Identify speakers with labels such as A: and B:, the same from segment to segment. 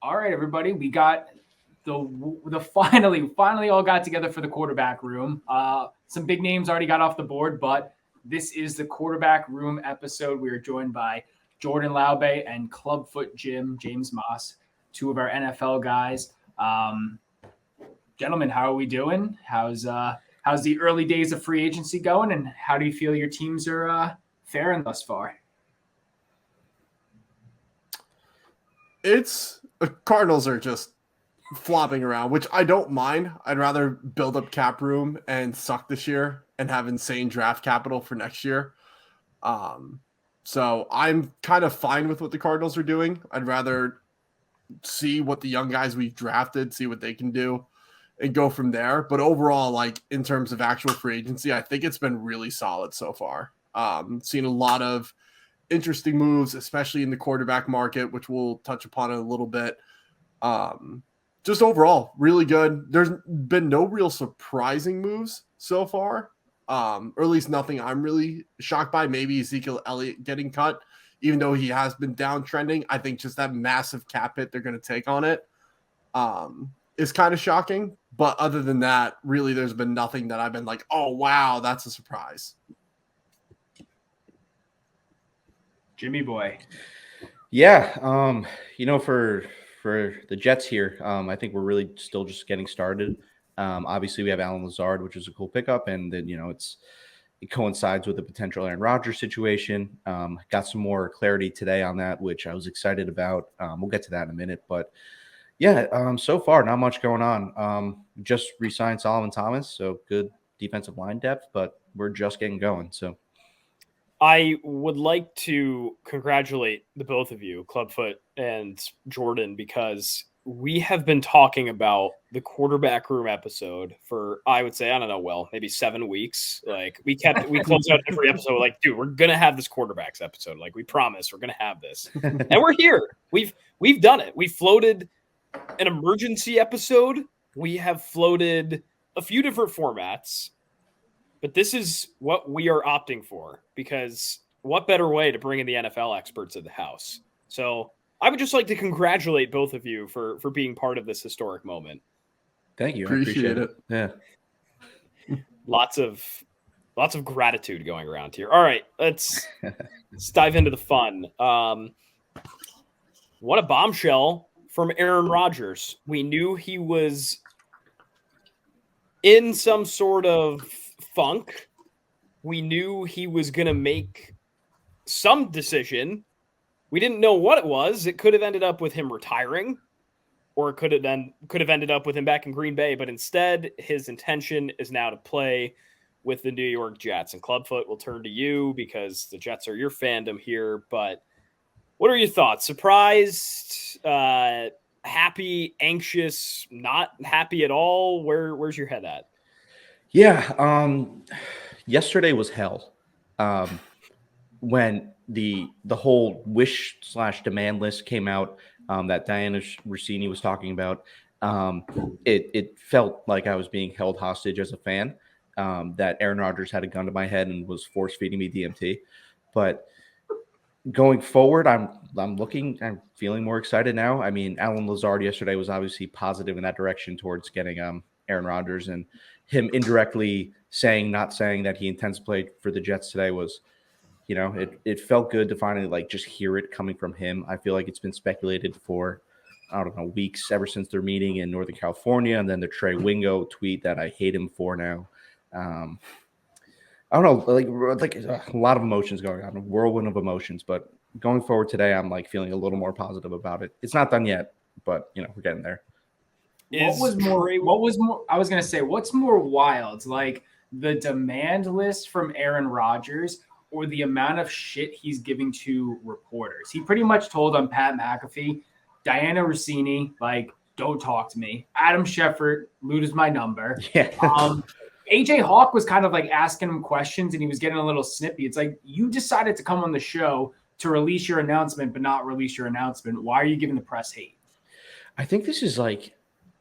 A: All right, everybody, we got the finally all got together for the quarterback room. Some big names already got off the board, but this is the quarterback room episode. We are joined by Jordan Laube and ClubFootJim, James Moss, two of our NFL guys. Gentlemen, how are we doing? How's the early days of free agency going, and how do you feel your teams are faring thus far?
B: Cardinals are just flopping around, which I don't mind. I'd rather build up cap room and suck this year and have insane draft capital for next year. So I'm kind of fine with what the Cardinals are doing. I'd rather see what the young guys we've drafted, see what they can do, and go from there. But overall, like in terms of actual free agency, I think it's been really solid so far. Seen a lot of interesting moves, especially in the quarterback market, which we'll touch upon in a little bit. Just overall, really good. There's been no real surprising moves so far, or at least nothing I'm really shocked by. Maybe Ezekiel Elliott getting cut, even though he has been downtrending. I think just that massive cap hit they're going to take on it is kind of shocking. But other than that, really, there's been nothing that I've been like, oh, wow, that's a surprise.
A: Jimmy boy.
C: Yeah. For the Jets here, I think we're really still just getting started. Obviously we have Allen Lazard, which is a cool pickup. And then, it coincides with the potential Aaron Rodgers situation. Got some more clarity today on that, which I was excited about. We'll get to that in a minute, but yeah, so far, not much going on. Just re-signed Solomon Thomas. So good defensive line depth, but we're just getting going. So
D: I would like to congratulate the both of you, Clubfoot and Jordan, because we have been talking about the quarterback room episode for, I would say, I don't know, maybe 7 weeks. Like we close out every episode like, dude, we're going to have this quarterbacks episode. Like we promise we're going to have this. And we're here. We've done it. We floated an emergency episode. We have floated a few different formats. But this is what we are opting for, because what better way to bring in the NFL experts of the house? So I would just like to congratulate both of you for being part of this historic moment.
C: Thank you.
B: Appreciate it.
C: Yeah.
D: Lots of gratitude going around here. All right, let's dive into the fun. What a bombshell from Aaron Rodgers. We knew he was in some sort of funk. We knew he was going to make some decision. We didn't know what it was. It could have ended up with him retiring, or it could have ended up with him back in Green Bay. But instead, his intention is now to play with the New York Jets. And Clubfoot, will turn to you because the Jets are your fandom here. But what are your thoughts? Surprised, happy, anxious, not happy at all? Where's your head at?
C: Yeah. Yesterday was hell. When the whole wish/demand list came out that Diana Rossini was talking about, it felt like I was being held hostage as a fan, that Aaron Rodgers had a gun to my head and was force feeding me DMT. But going forward, I'm feeling more excited now. I mean, Allen Lazard yesterday was obviously positive in that direction towards getting Aaron Rodgers, and him indirectly not saying that he intends to play for the Jets today was, it felt good to finally just hear it coming from him. I feel like it's been speculated for, I don't know, weeks, ever since their meeting in Northern California, and then the Trey Wingo tweet that I hate him for now. I don't know, like a lot of emotions going on, a whirlwind of emotions. But going forward today, I'm feeling a little more positive about it. It's not done yet, but we're getting there.
A: What's more wild? Like the demand list from Aaron Rodgers or the amount of shit he's giving to reporters? He pretty much told on Pat McAfee, Diana Rossini, don't talk to me. Adam Schefter, lose my number.
C: Yeah.
A: AJ Hawk was kind of asking him questions and he was getting a little snippy. It's like, you decided to come on the show to release your announcement, but not release your announcement. Why are you giving the press hate?
C: I think this is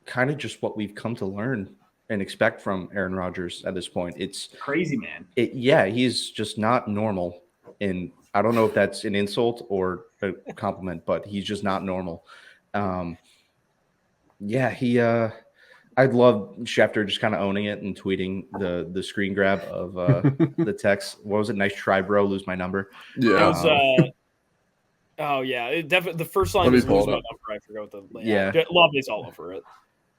C: kind of just what we've come to learn and expect from Aaron Rodgers at this point. It's
A: crazy, man.
C: He's just not normal. And I don't know if that's an insult or a compliment, but he's just not normal. Yeah, I'd love Schefter just kind of owning it and tweeting the screen grab of the text. What was it? Nice try, bro. Lose my number.
D: It was, oh yeah, it definitely the first line was lose my number. I forgot what the Laube is all over it.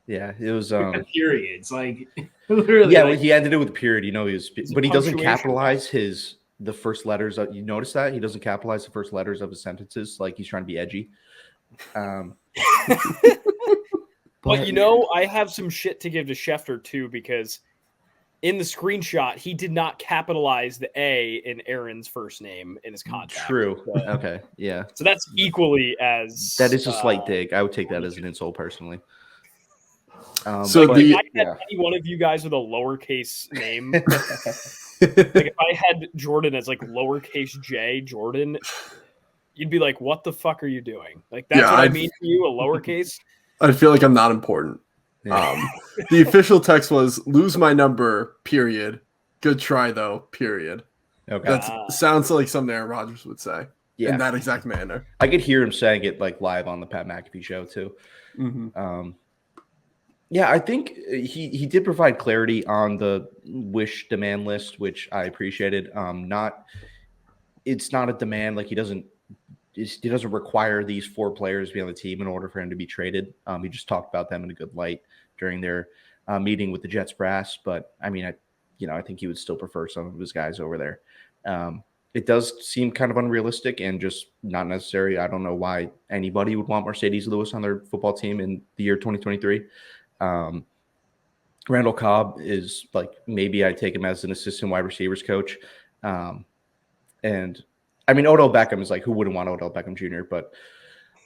C: Yeah, it was
A: periods, like literally.
C: Yeah,
A: like,
C: he ended it with a period. You know, but he doesn't capitalize the first letters. You notice that he doesn't capitalize the first letters of his sentences, like he's trying to be edgy.
D: But I have some shit to give to Schefter too, because in the screenshot he did not capitalize the A in Aaron's first name in his contact.
C: True. Okay. Yeah.
D: So that's equally as
C: that is a slight dig. I would take that as an insult personally.
D: So if I had any one of you guys with a lowercase name, like if I had Jordan as like lowercase J Jordan, you'd be like, "What the fuck are you doing?" Like that's what I mean to you, a lowercase.
B: I feel like I'm not important. Yeah. The official text was "lose my number." Period. Good try though. Period. Okay. That sounds like something Aaron Rodgers would say. Yeah. In that exact manner.
C: I could hear him saying it like live on the Pat McAfee show too. Mm-hmm. Yeah, I think he did provide clarity on the wish demand list, which I appreciated. It's not a demand, like he doesn't require these 4 players to be on the team in order for him to be traded. He just talked about them in a good light during their meeting with the Jets brass. But I mean, I think he would still prefer some of his guys over there. It does seem kind of unrealistic and just not necessary. I don't know why anybody would want Mercedes Lewis on their football team in the year 2023. Randall Cobb is like, maybe I take him as an assistant wide receivers coach. And I mean, Odell Beckham is like, who wouldn't want Odell Beckham Jr.? But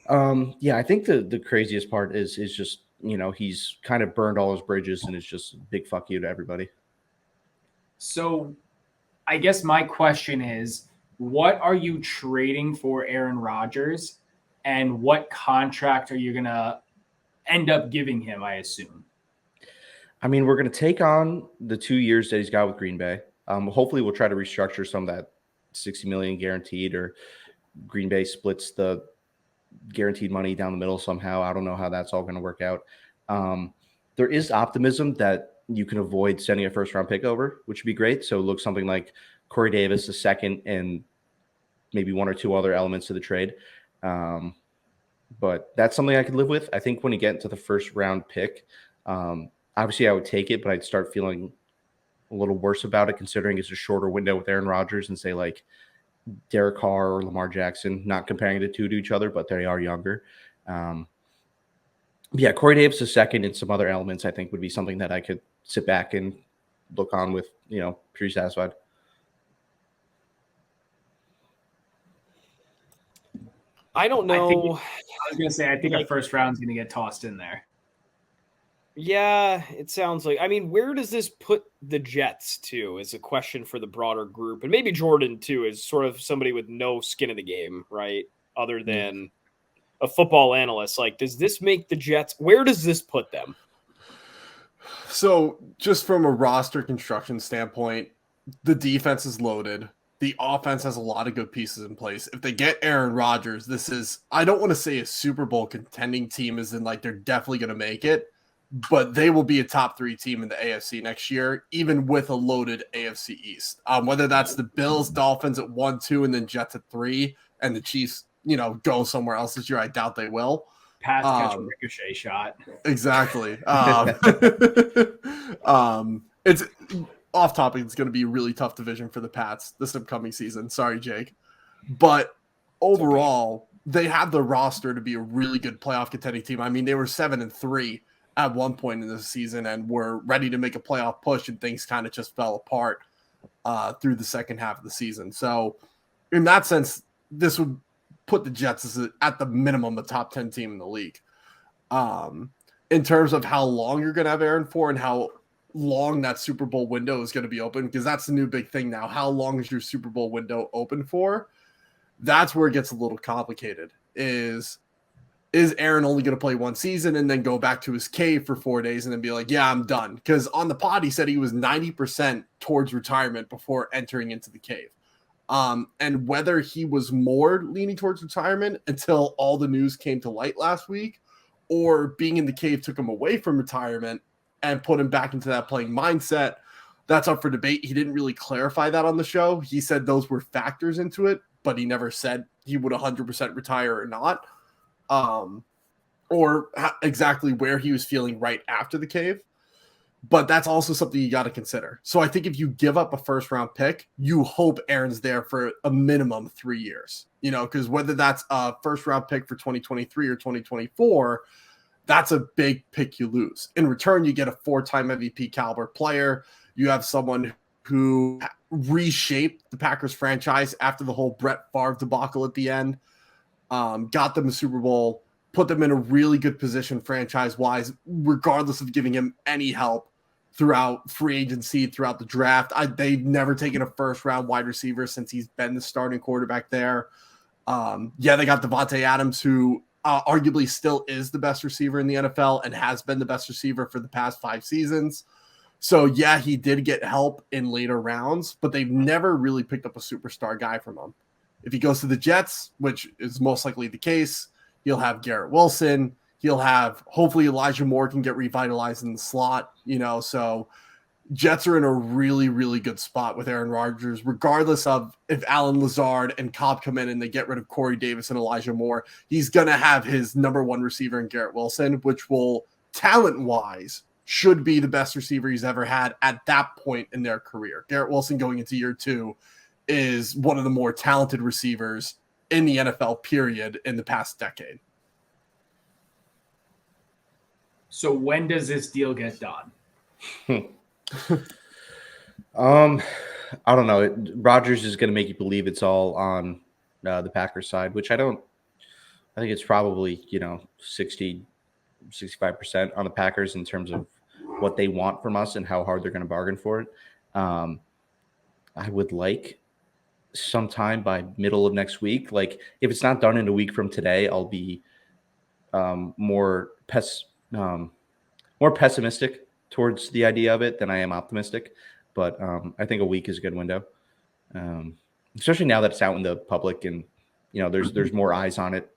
C: I think the craziest part is just, he's kind of burned all his bridges and it's just a big fuck you to everybody.
A: So I guess my question is, what are you trading for Aaron Rodgers, and what contract are you going to end up giving him, I assume?
C: I mean, we're going to take on the 2 years that he's got with Green Bay. Hopefully we'll try to restructure some of that $60 million guaranteed, or Green Bay splits the guaranteed money down the middle somehow. I don't know how that's all going to work out. There is optimism that you can avoid sending a first-round pick over, which would be great. So it looks something like Corey Davis, a second, and maybe 1 or 2 other elements to the trade. But that's something I could live with. I think when you get into the first-round pick, obviously I would take it, but I'd start feeling a little worse about it, considering it's a shorter window with Aaron Rodgers and say like Derek Carr or Lamar Jackson, not comparing the two to each other, but they are younger. Corey Davis a second and some other elements I think would be something that I could sit back and look on with, pretty satisfied.
D: I don't know.
A: I was going to say, I think a first round is going to get tossed in there.
D: Yeah, it sounds like. I mean, where does this put the Jets to is a question for the broader group. And maybe Jordan, too, is sort of somebody with no skin in the game, right? Other than a football analyst. Like, does this make the Jets – where does this put them?
B: So, just from a roster construction standpoint, the defense is loaded. The offense has a lot of good pieces in place. If they get Aaron Rodgers, this is – I don't want to say a Super Bowl contending team as in, like, they're definitely going to make it. But they will be a top 3 team in the AFC next year, even with a loaded AFC East. Whether that's the Bills, Dolphins at 1, 2, and then Jets at 3, and the Chiefs, go somewhere else this year. I doubt they will.
A: Pass catch a ricochet shot.
B: Exactly. It's off topic. It's going to be a really tough division for the Pats this upcoming season. Sorry, Jake. But overall, they have the roster to be a really good playoff contending team. I mean, they were 7-3. At one point in the season and were ready to make a playoff push, and things kind of just fell apart through the second half of the season. So in that sense, this would put the Jets as at the minimum a top 10 team in the league. In terms of how long you're going to have Aaron for and how long that Super Bowl window is going to be open, because that's the new big thing now. How long is your Super Bowl window open for? That's where it gets a little complicated. Is Aaron only going to play 1 season and then go back to his cave for 4 days and then be like, yeah, I'm done? Because on the pod, he said he was 90% towards retirement before entering into the cave. And whether he was more leaning towards retirement until all the news came to light last week, or being in the cave took him away from retirement and put him back into that playing mindset. That's up for debate. He didn't really clarify that on the show. He said those were factors into it, but he never said he would 100% retire or not, or exactly where he was feeling right after the cave. But that's also something you got to consider. So I think if you give up a first-round pick, you hope Aaron's there for a minimum 3 years, because whether that's a first-round pick for 2023 or 2024, that's a big pick you lose. In return, you get a 4-time MVP caliber player. You have someone who reshaped the Packers franchise after the whole Brett Favre debacle at the end, got them a Super Bowl, put them in a really good position franchise-wise, regardless of giving him any help throughout free agency, throughout the draft. They've never taken a first-round wide receiver since he's been the starting quarterback there. They got Devontae Adams, who arguably still is the best receiver in the NFL and has been the best receiver for the past 5 seasons. So, yeah, he did get help in later rounds, but they've never really picked up a superstar guy from him. If he goes to the Jets, which is most likely the case, he'll have Garrett Wilson. He'll have, hopefully, Elijah Moore can get revitalized in the slot, So Jets are in a really, really good spot with Aaron Rodgers, regardless of if Alan Lazard and Cobb come in and they get rid of Corey Davis and Elijah Moore. He's going to have his number 1 receiver in Garrett Wilson, which will, talent-wise, should be the best receiver he's ever had at that point in their career. Garrett Wilson going into year 2 is one of the more talented receivers in the NFL period in the past decade.
A: So when does this deal get done?
C: I don't know. Rodgers is going to make you believe it's all on the Packers side, which I think it's probably, 60, 65% on the Packers in terms of what they want from us and how hard they're going to bargain for it. I would like sometime by middle of next week. Like, if it's not done in a week from today, I'll be more pessimistic towards the idea of it than I am optimistic. But I think a week is a good window, especially now that it's out in the public and there's more eyes on it.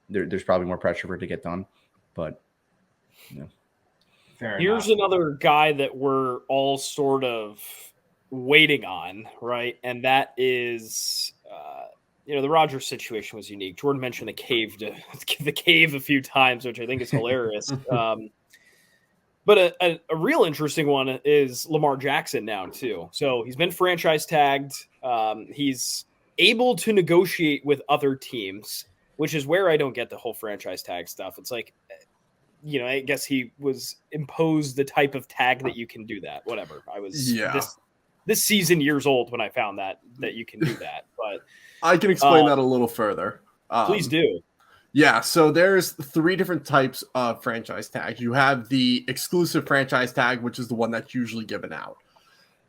C: There's probably more pressure for it to get done. But
D: here's another guy that we're all sort of waiting on, right? And that is, the Rodgers situation was unique. Jordan mentioned the cave a few times, which I think is hilarious. But a real interesting one is Lamar Jackson now too. So he's been franchise tagged. He's able to negotiate with other teams, which is where I don't get the whole franchise tag stuff. It's like, I guess he was imposed the type of tag that you can do that. Whatever. I was this season years old when I found that you can do that. But
B: I can explain that a little further.
D: Please do.
B: Yeah, so there's 3 different types of franchise tags. You have the exclusive franchise tag, which is the one that's usually given out.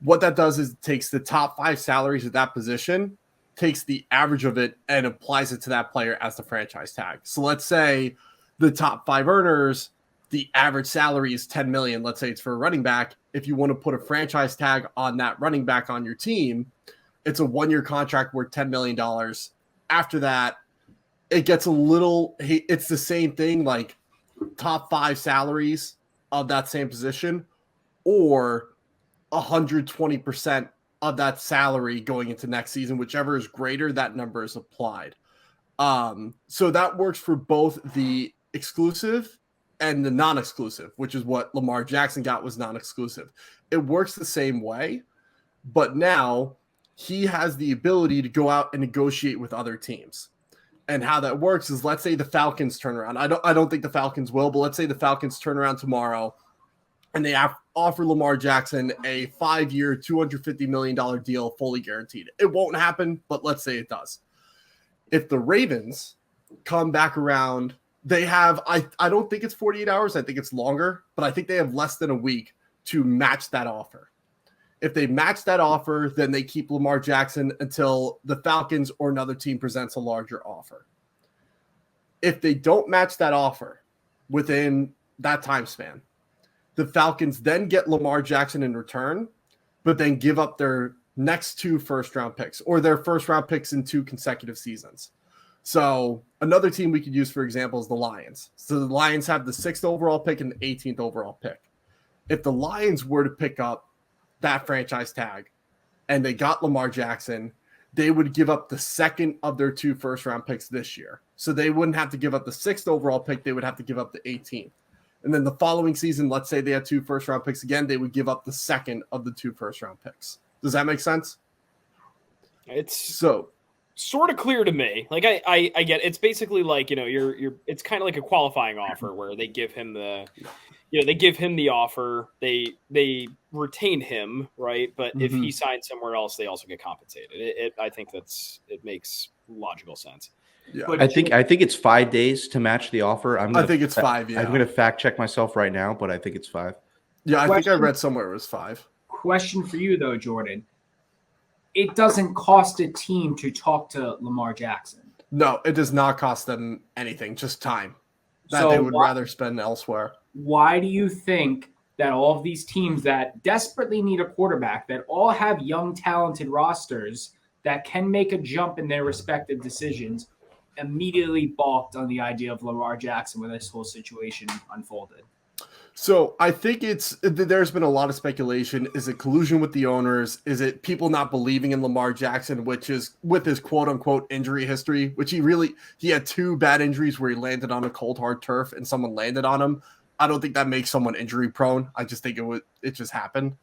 B: What that does is it takes the top 5 salaries at that position, takes the average of it, and applies it to that player as the franchise tag. So let's say the top 5 earners, the average salary is $10 million. Let's say it's for a running back. If you want to put a franchise tag on that running back on your team, it's a 1-year contract worth $10 million. After that, it gets it's the same thing, like top 5 salaries of that same position or 120% of that salary going into next season, whichever is greater, that number is applied. So that works for both the exclusive and the non-exclusive, which is what Lamar Jackson got was non-exclusive. It works the same way, but now he has the ability to go out and negotiate with other teams. And how that works is, let's say the Falcons turn around. I don't think the Falcons will, but let's say the Falcons turn around tomorrow and they offer Lamar Jackson a 5-year, $250 million deal, fully guaranteed. It won't happen, but let's say it does. If the Ravens come back around, they have, I don't think it's 48 hours. I think it's longer, but I think they have less than a week to match that offer. If they match that offer, then they keep Lamar Jackson until the Falcons or another team presents a larger offer. If they don't match that offer within that time span, the Falcons then get Lamar Jackson in return, but then give up their next 2 first-round picks or their first-round picks in 2 consecutive seasons. So another team we could use, for example, is the Lions. So the Lions have the 6th overall pick and the 18th overall pick. If the Lions were to pick up that franchise tag and they got Lamar Jackson, they would give up the 2nd of their 2 first-round picks this year. So they wouldn't have to give up the 6th overall pick. They would have to give up the 18th. And then the following season, let's say they had 2 first-round picks again, they would give up the 2nd of the 2 first-round picks. Does that make sense?
D: It's
B: So
D: sort of clear to me. Like I get it's basically like, you're it's kind of like a qualifying offer where they give him the offer, they retain him, right? But if he signs somewhere else, they also get compensated. I think it makes logical sense.
B: yeah,
C: I think it's 5 days to match the offer.
B: I think it's 5. Yeah,
C: I'm going to fact check myself right now, but I think it's 5.
B: Yeah, I think I read somewhere it was 5.
A: Question for you though, Jordan. It doesn't cost a team to talk to Lamar Jackson.
B: No, it does not cost them anything, just time that
A: So
B: they would rather spend elsewhere.
A: Why do you think that all of these teams that desperately need a quarterback, that all have young, talented rosters that can make a jump in their respective decisions, immediately balked on the idea of Lamar Jackson when this whole situation unfolded?
B: So I think there's been a lot of speculation. Is it collusion with the owners? Is it people not believing in Lamar Jackson, which is with his quote unquote injury history, which he had 2 bad injuries where he landed on a cold hard turf and someone landed on him. I don't think that makes someone injury prone. I just think it just happened.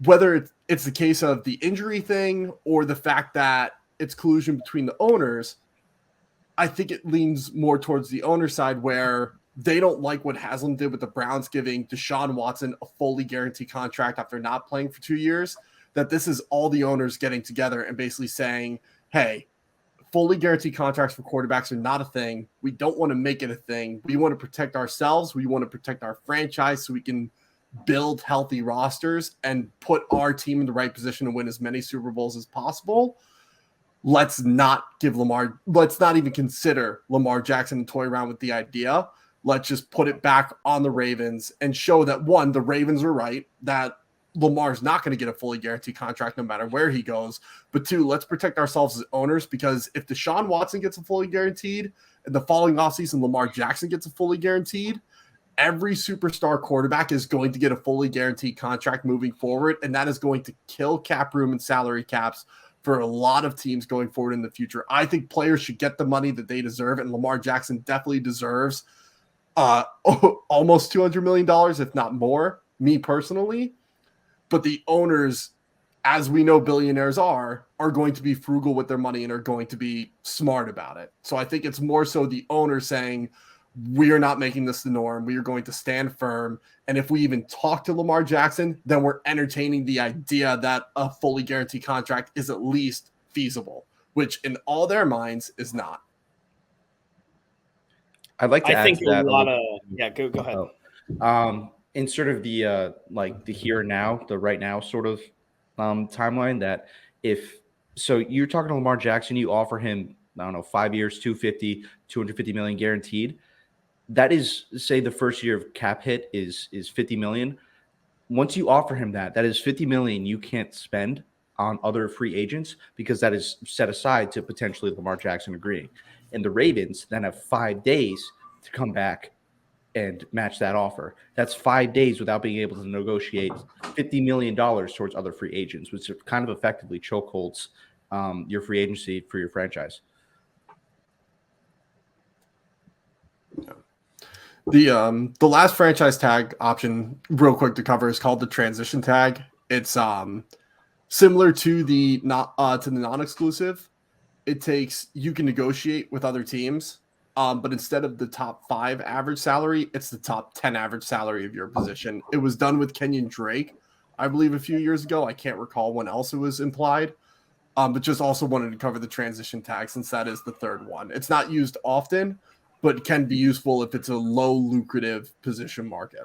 B: Whether it's the case of the injury thing or the fact that it's collusion between the owners, I think it leans more towards the owner side where they don't like what Haslam did with the Browns giving Deshaun Watson a fully guaranteed contract after not playing for 2 years, that this is all the owners getting together and basically saying, hey, fully guaranteed contracts for quarterbacks are not a thing. We don't want to make it a thing. We want to protect ourselves. We want to protect our franchise so we can build healthy rosters and put our team in the right position to win as many Super Bowls as possible. Let's not even consider Lamar Jackson and toy around with the idea. Let's just put it back on the Ravens and show that, 1, the Ravens are right, that Lamar's not going to get a fully guaranteed contract no matter where he goes. But 2, let's protect ourselves as owners, because if Deshaun Watson gets a fully guaranteed and the following offseason Lamar Jackson gets a fully guaranteed, every superstar quarterback is going to get a fully guaranteed contract moving forward, and that is going to kill cap room and salary caps for a lot of teams going forward in the future. I think players should get the money that they deserve, and Lamar Jackson definitely deserves almost $200 million, if not more, me personally. But the owners, as we know billionaires are going to be frugal with their money and are going to be smart about it. So I think it's more so the owners saying, we are not making this the norm. We are going to stand firm. And if we even talk to Lamar Jackson, then we're entertaining the idea that a fully guaranteed contract is at least feasible, which in all their minds is not.
C: I'd like to add to that.
D: Go ahead.
C: In sort of the the here and now, the right now sort of timeline, that so you're talking to Lamar Jackson, you offer him, 5 years, 250 million guaranteed. That is, say the first year of cap hit is 50 million. Once you offer him that is 50 million you can't spend on other free agents, because that is set aside to potentially Lamar Jackson agreeing. And the Ravens then have 5 days to come back and match that offer. That's 5 days without being able to negotiate $50 million towards other free agents, which kind of effectively chokeholds your free agency for your franchise.
B: The last franchise tag option, real quick to cover, is called the transition tag. It's similar to the non-exclusive. You can negotiate with other teams, but instead of the top 5 average salary, it's the top 10 average salary of your position. It was done with Kenyon Drake, I believe, a few years ago. I can't recall when else it was implied, but just also wanted to cover the transition tag since that is the third one. It's not used often, but can be useful if it's a low lucrative position market.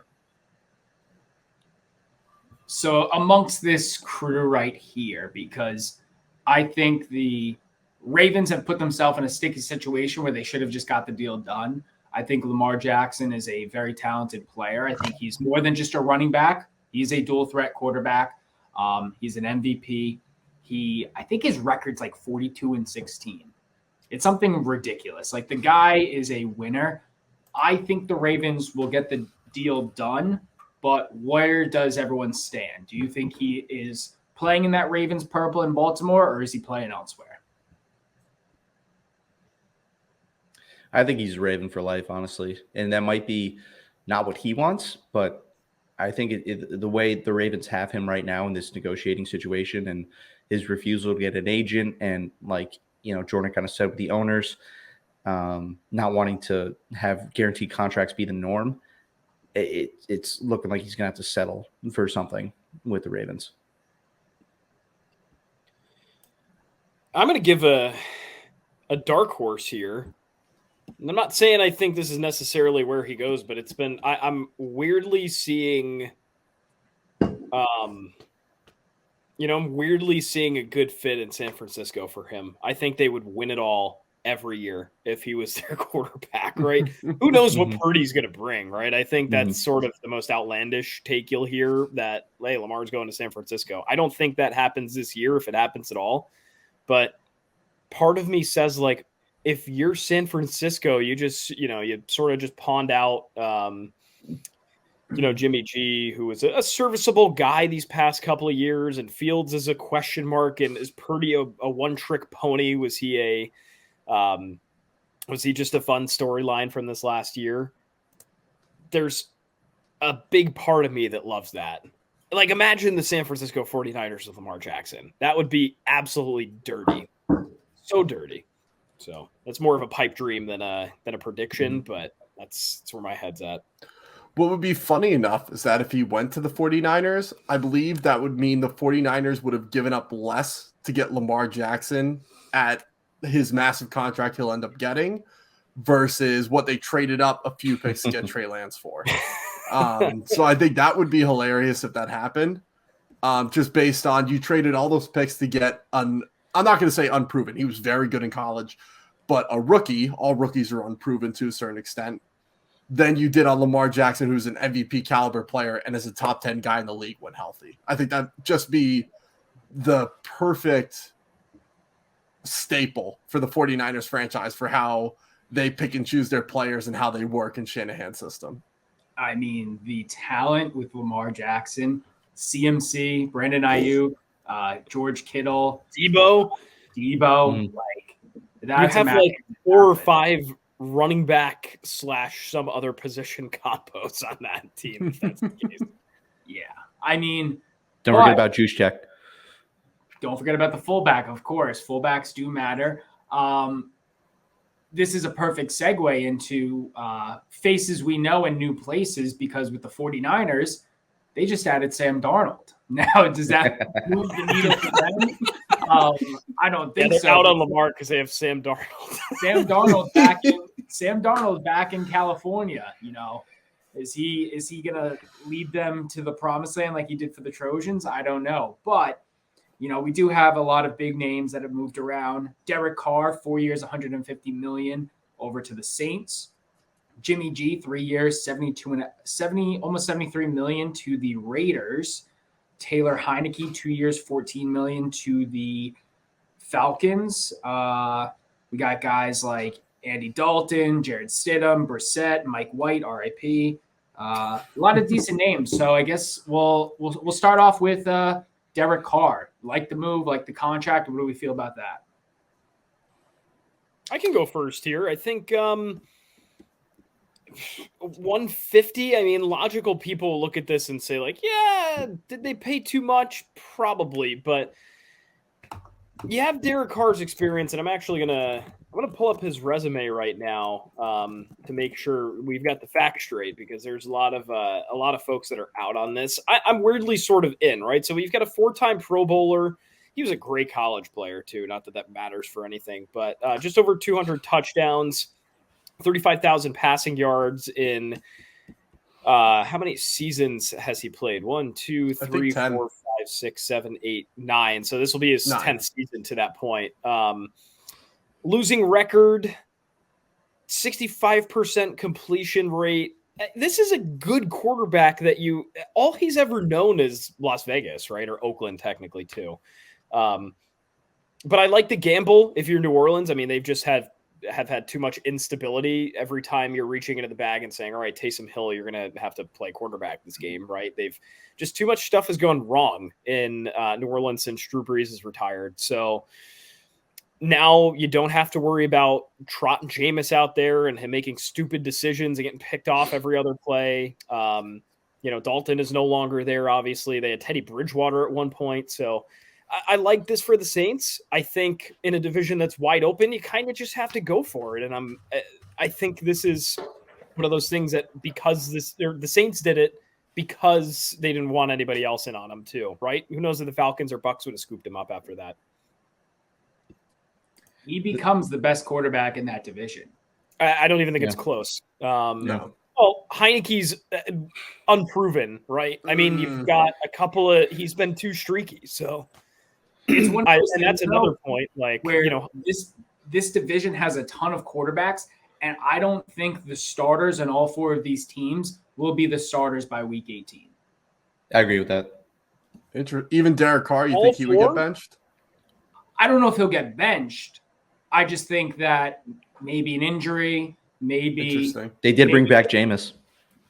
A: So amongst this crew right here, because I think the Ravens have put themselves in a sticky situation where they should have just got the deal done. I think Lamar Jackson is a very talented player. I think he's more than just a running back. He's a dual threat quarterback. He's an MVP. I think his record's like 42-16. It's something ridiculous. Like, the guy is a winner. I think the Ravens will get the deal done, but where does everyone stand? Do you think he is playing in that Ravens purple in Baltimore, or is he playing elsewhere?
C: I think he's Raven for life, honestly. And that might be not what he wants, but I think the way the Ravens have him right now in this negotiating situation and his refusal to get an agent and, like, Jordan kind of said with the owners, not wanting to have guaranteed contracts be the norm, it's looking like he's going to have to settle for something with the Ravens.
D: I'm going to give a dark horse here. And I'm not saying I think this is necessarily where he goes, but it's been I'm weirdly seeing I'm weirdly seeing a good fit in San Francisco for him. I think they would win it all every year if he was their quarterback, right? Who knows what Purdy's going to bring, right? I think that's sort of the most outlandish take you'll hear, that, hey, Lamar's going to San Francisco. I don't think that happens this year, if it happens at all. But part of me says, like, if you're San Francisco, you just, you sort of just pawned out, Jimmy G, who was a serviceable guy these past couple of years, and Fields is a question mark, and is Purdy a one-trick pony? Was he just a fun storyline from this last year? There's a big part of me that loves that. Like, imagine the San Francisco 49ers with Lamar Jackson. That would be absolutely dirty. So dirty. So that's more of a pipe dream than a prediction, but that's where my head's at.
B: What would be funny enough is that if he went to the 49ers, I believe that would mean the 49ers would have given up less to get Lamar Jackson at his massive contract he'll end up getting versus what they traded up a few picks to get Trey Lance for. So I think that would be hilarious if that happened. Just based on, you traded all those picks to get I'm not going to say unproven. He was very good in college, but a rookie, all rookies are unproven to a certain extent. Then you did on Lamar Jackson, who's an MVP caliber player and is a top 10 guy in the league when healthy. I think that'd just be the perfect staple for the 49ers franchise for how they pick and choose their players and how they work in Shanahan's system.
A: I mean, the talent with Lamar Jackson, CMC, Brandon Ayuk, George Kittle,
D: Debo,
A: like, that's
D: you have like 4 or 5 running back / some other position combos on that team. If that's the case.
A: Yeah, I mean,
C: don't forget about Juszczyk.
A: Don't forget about the fullback, of course. Fullbacks do matter. This is a perfect segue into faces we know in new places, because with the 49ers, they just added Sam Darnold. Now, does that move the needle for them? I don't think
D: they're
A: so.
D: Out on Lamar because they have Sam Darnold.
A: Sam Darnold back in California. Is he gonna lead them to the promised land like he did for the Trojans? I don't know, but we do have a lot of big names that have moved around. Derek Carr, 4 years, $150 million, over to the Saints. Jimmy G, 3 years, almost $73 million to the Raiders. Taylor Heineke, 2 years, $14 million to the Falcons. We got guys like Andy Dalton, Jared Stidham, Brissett, Mike White, RIP. A lot of decent names. So I guess we'll start off with Derek Carr. Like the move, like the contract. What do we feel about that?
D: I can go first here. I think 150. I mean, logical people look at this and say, like, yeah, did they pay too much? Probably, but you have Derek Carr's experience, and I'm gonna pull up his resume right now to make sure we've got the facts straight, because there's a lot of folks that are out on this. I'm weirdly sort of in, right? So we've got a 4-time Pro Bowler. He was a great college player too. Not that matters for anything, but just over 200 touchdowns, 35,000 passing yards in how many seasons has he played? 1, 2, 3, 4, 5, 6, 7, 8, 9. So this will be his 10th season to that point. Losing record, 65% completion rate. This is a good quarterback that all he's ever known is Las Vegas, right? Or Oakland technically too. But I like the gamble if you're New Orleans. I mean, they've just have had too much instability every time you're reaching into the bag and saying, all right, Taysom Hill, you're going to have to play quarterback this game, right? They've just too much stuff has gone wrong in New Orleans since Drew Brees is retired. So now you don't have to worry about trotting Jameis out there and him making stupid decisions and getting picked off every other play. Dalton is no longer there, obviously. They had Teddy Bridgewater at one point. So I like this for the Saints. I think in a division that's wide open, you kind of just have to go for it. And I think this is one of those things that because the Saints did it because they didn't want anybody else in on them too, right? Who knows if the Falcons or Bucks would have scooped him up after that.
A: He becomes the best quarterback in that division.
D: I don't even think it's close.
B: No.
D: Well, Heineke's unproven, right? I mean, you've got a couple of – he's been too streaky, so –
A: it's one of those
D: and that's another point, like
A: where this division has a ton of quarterbacks, and I don't think the starters in all four of these teams will be the starters by week 18.
C: I agree with that.
B: Even Derek Carr, you think he would get benched?
A: I don't know if he'll get benched. I just think that maybe an injury, maybe
C: they did bring back Jameis.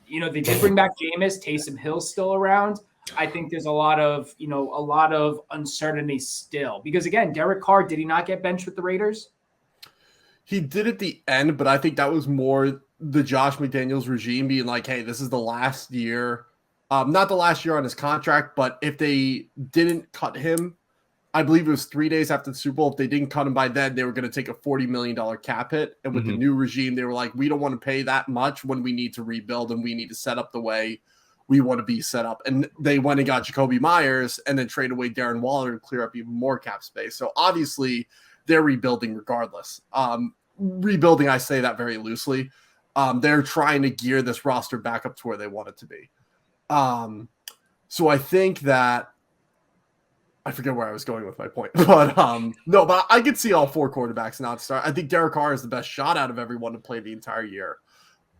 A: They did bring back Jameis. Taysom Hill's still around. I think there's a lot of uncertainty still because again, Derek Carr, did he not get benched with the Raiders?
B: He did at the end, but I think that was more the Josh McDaniels regime being like, hey, this is the last year. Not the last year on his contract, but if they didn't cut him, I believe it was 3 days after the Super Bowl. If they didn't cut him by then, they were going to take a $40 million cap hit. And with the new regime, they were like, we don't want to pay that much when we need to rebuild and we need to set up the way we want to be set up. And they went and got Jacoby Myers and then traded away Darren Waller to clear up even more cap space. So obviously they're rebuilding regardless. Rebuilding, I say that very loosely. They're trying to gear this roster back up to where they want it to be. So I think that I forget where I was going with my point, but but I could see all four quarterbacks not start. I think Derek Carr is the best shot out of everyone to play the entire year.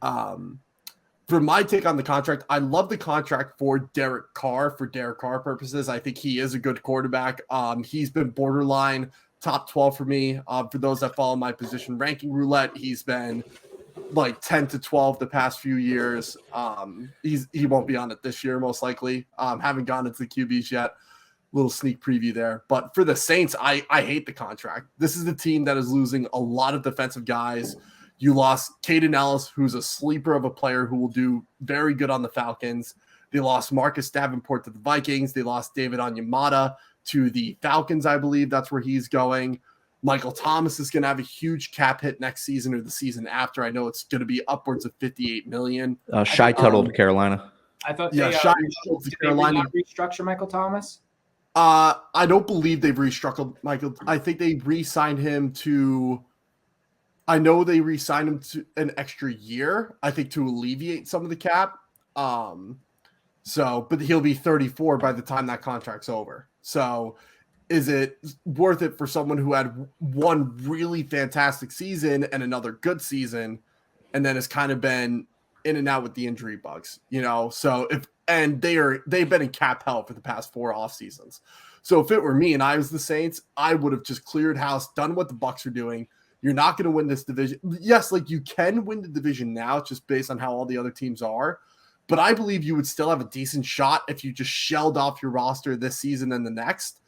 B: For my take on the contract, I love the contract for Derek Carr for Derek Carr purposes. I think he is a good quarterback. He's been borderline top 12 for me. For those that follow my position ranking roulette, he's been like 10 to 12 the past few years. He won't be on it this year, most likely. Haven't gone into the QBs yet. Little sneak preview there. But for the Saints, I hate the contract. This is the team that is losing a lot of defensive guys. You lost Caden Ellis, who's a sleeper of a player who will do very good on the Falcons. They lost Marcus Davenport to the Vikings. They lost David Onyemata to the Falcons, I believe. That's where he's going. Michael Thomas is going to have a huge cap hit next season or the season after. I know it's going to be upwards of $58 million.
C: Shy Tuttle to Carolina.
A: I thought
B: Shy Tuttle to Carolina.
A: Did they restructure Michael Thomas?
B: I don't believe they've restructured Michael. I think they re-signed him to – I know they re-signed him to an extra year, I think, to alleviate some of the cap. But he'll be 34 by the time that contract's over. So is it worth it for someone who had one really fantastic season and another good season and then has kind of been in and out with the injury bugs, So they've been in cap hell for the past 4 off seasons. So if it were me and I was the Saints, I would have just cleared house, done what the Bucks are doing. You're not going to win this division. Yes, you can win the division now just based on how all the other teams are. But I believe you would still have a decent shot if you just shelled off your roster this season and the next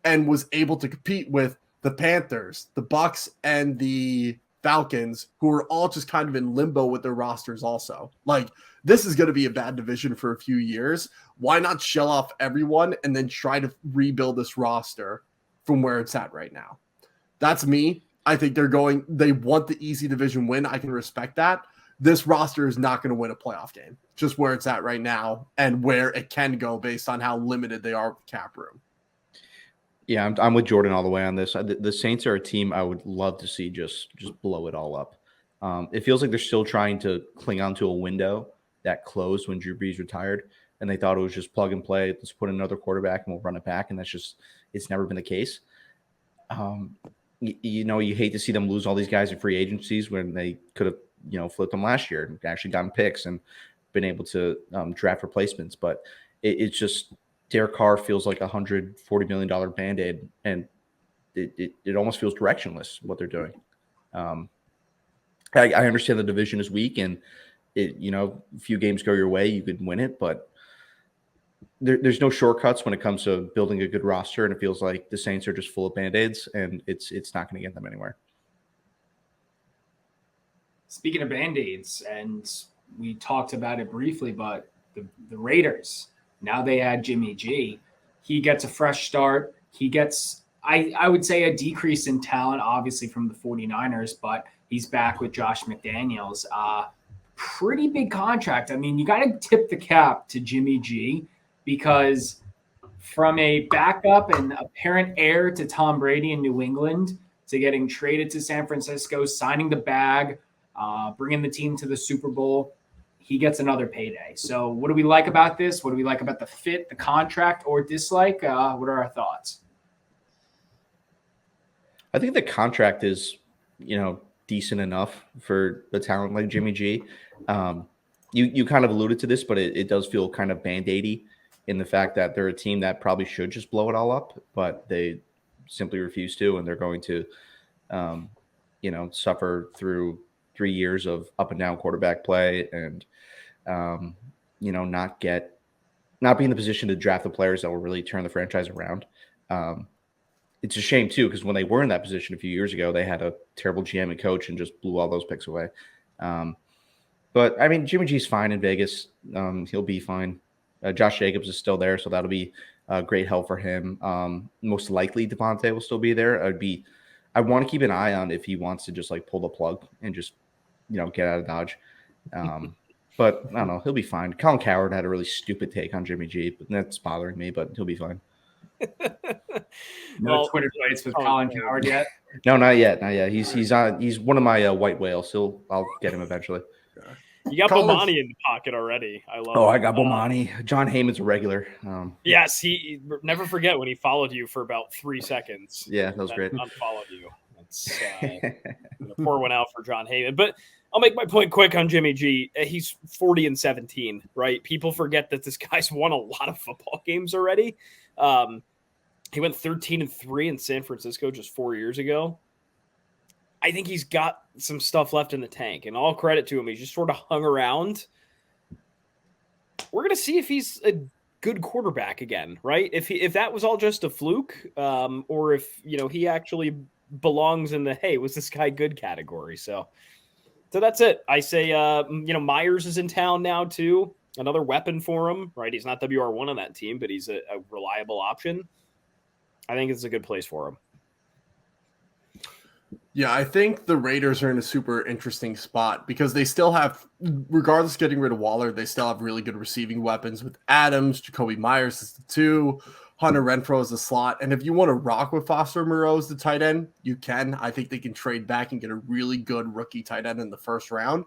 B: and was able to compete with the Panthers, the Bucks, and the Falcons, who are all just kind of in limbo with their rosters also. This is going to be a bad division for a few years. Why not shell off everyone and then try to rebuild this roster from where it's at right now? That's me. I think they want the easy division win. I can respect that. This roster is not going to win a playoff game, just where it's at right now and where it can go based on how limited they are with cap room.
C: Yeah, I'm with Jordan all the way on this. The Saints are a team I would love to see just blow it all up. It feels like they're still trying to cling on to a window that closed when Drew Brees retired, and they thought it was just plug and play. Let's put another quarterback and we'll run it back, and it's never been the case. You hate to see them lose all these guys in free agencies when they could have, flipped them last year and actually gotten picks and been able to draft replacements. But it's just Derek Carr feels like $140 million Band-Aid. And it almost feels directionless what they're doing. I understand the division is weak, and a few games go your way, you could win it, but there's no shortcuts when it comes to building a good roster, and it feels like the Saints are just full of Band-Aids, and it's not going to get them anywhere.
A: Speaking of Band-Aids, and we talked about it briefly, but the Raiders, now they add Jimmy G. He gets a fresh start. He gets, I would say, a decrease in talent, obviously, from the 49ers, but he's back with Josh McDaniels. Pretty big contract. I mean, you got to tip the cap to Jimmy G, because from a backup and apparent heir to Tom Brady in New England to getting traded to San Francisco, signing the bag, bringing the team to the Super Bowl, he gets another payday. So what do we like about this? What do we like about the fit, the contract, or dislike? What are our thoughts?
C: I think the contract is, decent enough for the talent like Jimmy G. You kind of alluded to this, but it does feel kind of Band-Aidy in the fact that they're a team that probably should just blow it all up, but they simply refuse to, and they're going to, suffer through 3 years of up and down quarterback play, and not be in the position to draft the players that will really turn the franchise around. It's a shame too, because when they were in that position a few years ago, they had a terrible GM and coach and just blew all those picks away. But I mean, Jimmy G's fine in Vegas. He'll be fine. Josh Jacobs is still there, so that'll be a great help for him. Most likely Devontae will still be there. I want to keep an eye on if he wants to just like pull the plug and just, get out of Dodge. But I don't know. He'll be fine. Colin Cowherd had a really stupid take on Jimmy G, but that's bothering me, but he'll be fine.
A: No Twitter fights with Colin Cowherd yet?
C: No, not yet. He's one of my white whales. I'll get him eventually.
D: You got Bomani in the pocket already. I love it.
C: I got Bomani. John Heyman's a regular.
D: Yes, he never forget when he followed you for about 3 seconds.
C: Yeah, that was great.
D: Unfollowed you. That's pour one out for John Heyman. But I'll make my point quick on Jimmy G. He's 40-17, right? People forget that this guy's won a lot of football games already. He went 13-3 in San Francisco just 4 years ago. I think he's got some stuff left in the tank, and all credit to him. He's just sort of hung around. We're going to see if he's a good quarterback again, right? If that was all just a fluke, or if, he actually belongs in the, hey, was this guy good category? So that's it. I say, Myers is in town now too. Another weapon for him, right? He's not WR1 on that team, but he's a reliable option. I think it's a good place for him.
B: Yeah, I think the Raiders are in a super interesting spot because they still have, regardless of getting rid of Waller, they still have really good receiving weapons with Adams, Jacoby Myers is the 2, Hunter Renfrow is the slot. And if you want to rock with Foster Moreau as the tight end, you can. I think they can trade back and get a really good rookie tight end in the first round.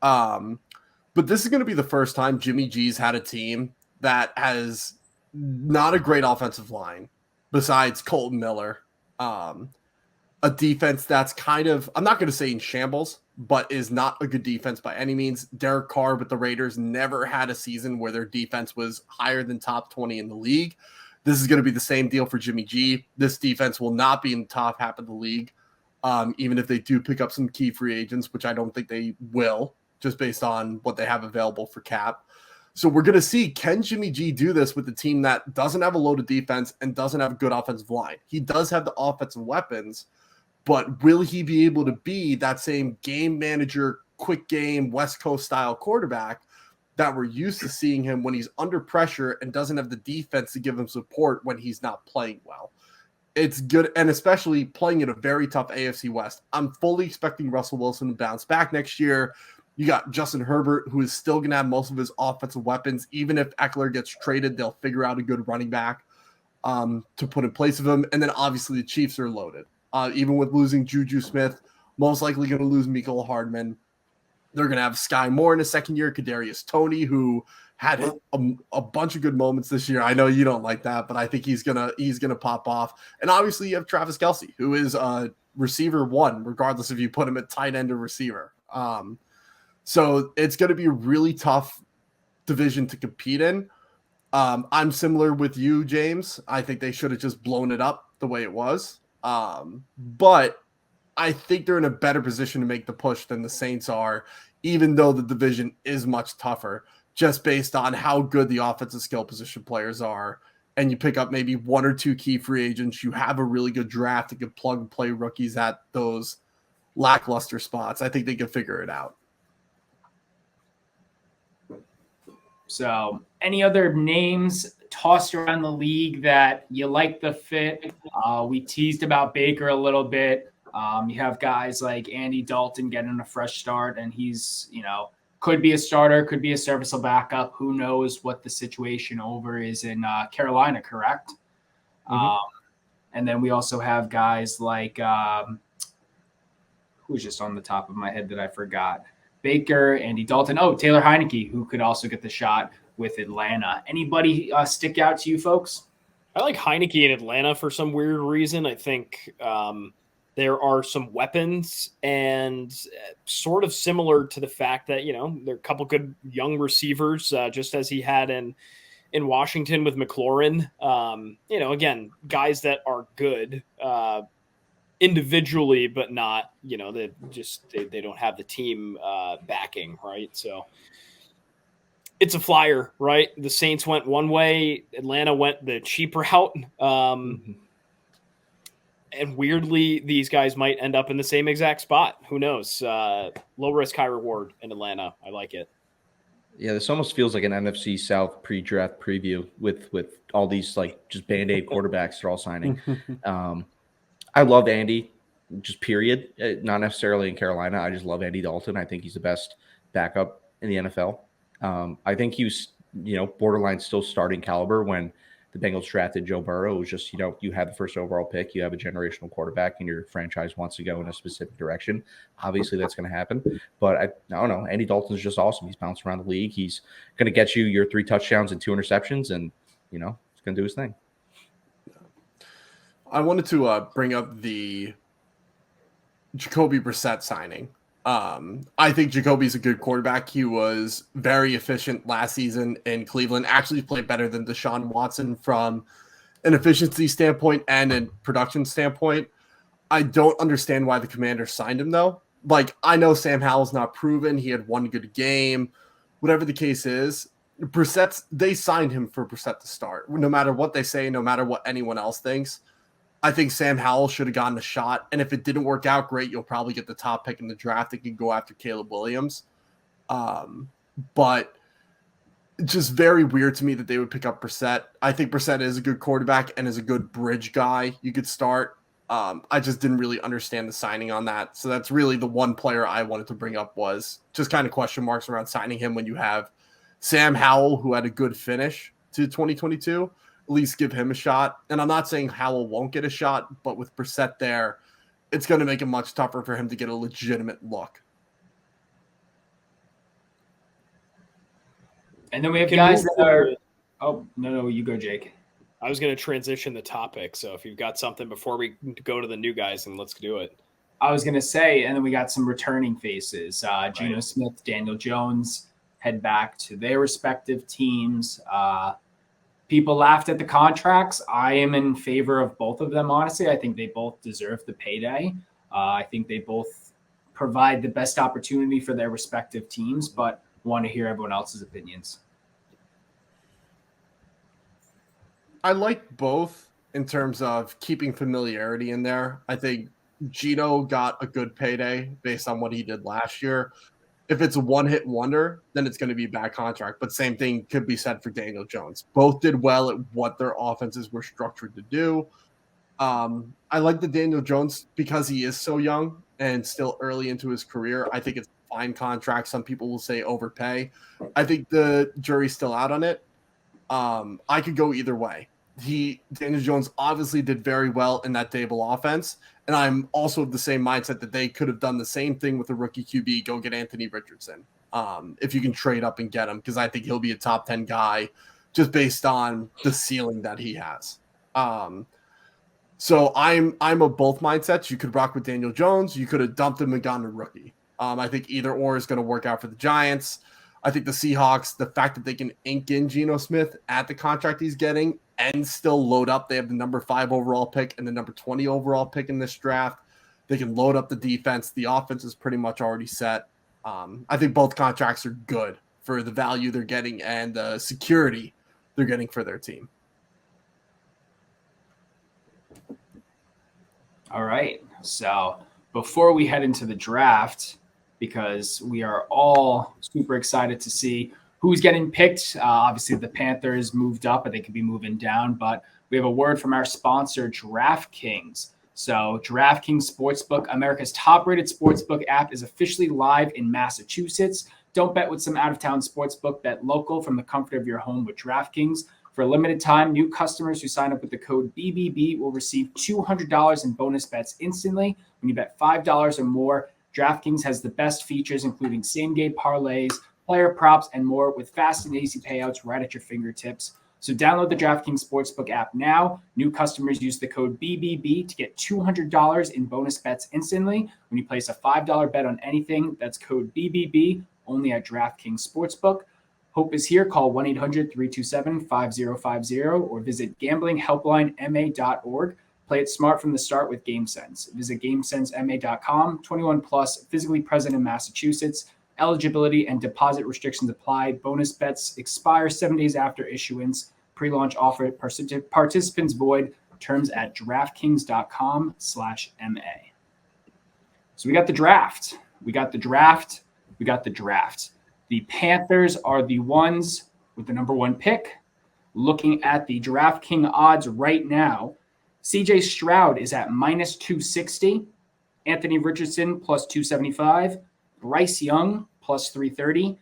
B: But this is going to be the first time Jimmy G's had a team that has not a great offensive line besides Colton Miller. A defense that's kind of, I'm not going to say in shambles, but is not a good defense by any means. Derek Carr with the Raiders never had a season where their defense was higher than top 20 in the league. This is going to be the same deal for Jimmy G. This defense will not be in the top half of the league, even if they do pick up some key free agents, which I don't think they will, just based on what they have available for cap. So we're going to see, can Jimmy G do this with a team that doesn't have a loaded defense and doesn't have a good offensive line? He does have the offensive weapons, but will he be able to be that same game manager, quick game, West Coast style quarterback that we're used to seeing him when he's under pressure and doesn't have the defense to give him support when he's not playing well? It's good, and especially playing in a very tough AFC West. I'm fully expecting Russell Wilson to bounce back next year. You got Justin Herbert, who is still going to have most of his offensive weapons. Even if Eckler gets traded, they'll figure out a good running back to put in place of him. And then obviously the Chiefs are loaded. Even with losing Juju Smith, most likely going to lose Mecole Hardman. They're going to have Sky Moore in his second year, Kadarius Toney, who had a bunch of good moments this year. I know you don't like that, but I think he's gonna pop off. And obviously you have Travis Kelce, who is receiver 1, regardless if you put him at tight end or receiver. So it's going to be a really tough division to compete in. I'm similar with you, James. I think they should have just blown it up the way it was. But I think they're in a better position to make the push than the Saints are, even though the division is much tougher, just based on how good the offensive skill position players are. And you pick up maybe one or two key free agents. You have a really good draft that can plug and play rookies at those lackluster spots. I think they can figure it out.
A: So, any other names tossed around the league that you like the fit? We teased about Baker a little bit. You have guys like Andy Dalton getting a fresh start, and he's, could be a starter, could be a serviceable backup. Who knows what the situation over is in Carolina, correct? Mm-hmm. And then we also have guys like who's just on the top of my head that I forgot? Baker, Andy Dalton. Oh, Taylor Heineke, who could also get the shot with Atlanta. Anybody stick out to you folks?
D: I like Heineke in Atlanta for some weird reason. I think there are some weapons, and sort of similar to the fact that, there are a couple good young receivers, just as he had in Washington with McLaurin. Again, guys that are good individually, but not, they don't have the team backing, right? So it's a flyer, right? The Saints went one way, Atlanta went the cheap route. And weirdly, these guys might end up in the same exact spot. Who knows? Low risk, high reward in Atlanta. I like it.
C: Yeah, this almost feels like an NFC South pre-draft preview with all these just Band-Aid quarterbacks they're all signing. I love Andy, just period. Not necessarily in Carolina. I just love Andy Dalton. I think he's the best backup in the NFL. I think he was, borderline still starting caliber when the Bengals drafted Joe Burrow. It was just, you have the first overall pick, you have a generational quarterback, and your franchise wants to go in a specific direction. Obviously, that's going to happen. But I don't know. Andy Dalton's just awesome. He's bounced around the league. He's going to get you your 3 touchdowns and 2 interceptions, and, he's going to do his thing.
B: I wanted to bring up the Jacoby Brissett signing. I think Jacoby's a good quarterback. He was very efficient last season in Cleveland, actually played better than Deshaun Watson from an efficiency standpoint and a production standpoint. I don't understand why the Commanders signed him, though. I know Sam Howell's not proven. He had one good game. Whatever the case is, they signed him for Brissett to start. No matter what they say, no matter what anyone else thinks, I think Sam Howell should have gotten a shot. And if it didn't work out, great. You'll probably get the top pick in the draft that can go after Caleb Williams. But just very weird to me that they would pick up Brissett. I think Brissett is a good quarterback and is a good bridge guy you could start. I just didn't really understand the signing on that. So that's really the one player I wanted to bring up, was just kind of question marks around signing him when you have Sam Howell, who had a good finish to 2022. At least give him a shot. And I'm not saying Howell won't get a shot, but with Brissett there, it's going to make it much tougher for him to get a legitimate look.
A: And then we have guys that are – oh, no, you go, Jake.
D: I was going to transition the topic, so if you've got something before we go to the new guys, then let's do it.
A: I was going to say, and then we got some returning faces. Geno Smith, Daniel Jones head back to their respective teams. People laughed at the contracts. I am in favor of both of them, honestly. I think they both deserve the payday. I think they both provide the best opportunity for their respective teams, but want to hear everyone else's opinions.
B: I like both in terms of keeping familiarity in there. I think Geno got a good payday based on what he did last year. If it's a one-hit wonder, then it's going to be a bad contract. But same thing could be said for Daniel Jones. Both did well at what their offenses were structured to do. I like the Daniel Jones because he is so young and still early into his career. I think it's a fine contract. Some people will say overpay. I think the jury's still out on it. I could go either way. Daniel Jones obviously did very well in that Dable offense. And I'm also of the same mindset that they could have done the same thing with a rookie QB, go get Anthony Richardson. If you can trade up and get him, because I think he'll be a top 10 guy just based on the ceiling that he has. So I'm of both mindsets. You could rock with Daniel Jones. You could have dumped him and gotten a rookie. I think either or is going to work out for the Giants. I think the Seahawks, the fact that they can ink in Geno Smith at the contract he's getting and still load up. They have the number 5 overall pick and the number 20 overall pick in this draft. They can load up the defense. The offense is pretty much already set. I think both contracts are good for the value they're getting and the security they're getting for their team.
A: All right. So before we head into the draft, because we are all super excited to see who's getting picked. Obviously, the Panthers moved up, but they could be moving down. But we have a word from our sponsor, DraftKings. So DraftKings Sportsbook, America's top-rated sportsbook app, is officially live in Massachusetts. Don't bet with some out-of-town sportsbook. Bet local from the comfort of your home with DraftKings. For a limited time, new customers who sign up with the code BBB will receive $200 in bonus bets instantly when you bet $5 or more. DraftKings has the best features, including same-game parlays, player props, and more, with fast and easy payouts right at your fingertips. So download the DraftKings Sportsbook app now. New customers use the code BBB to get $200 in bonus bets instantly when you place a $5 bet on anything. That's code BBB, only at DraftKings Sportsbook. Hope is here. Call 1-800-327-5050 or visit gamblinghelplinema.org. Play it smart from the start with GameSense. Visit GameSenseMA.com. 21 plus, physically present in Massachusetts. Eligibility and deposit restrictions apply. Bonus bets expire 7 days after issuance. Pre-launch offer. Participants void. Terms at DraftKings.com/MA. So we got the draft. The Panthers are the ones with the number 1 pick. Looking at the DraftKings odds right now, CJ Stroud is at minus 260, Anthony Richardson plus 275, Bryce Young plus 330,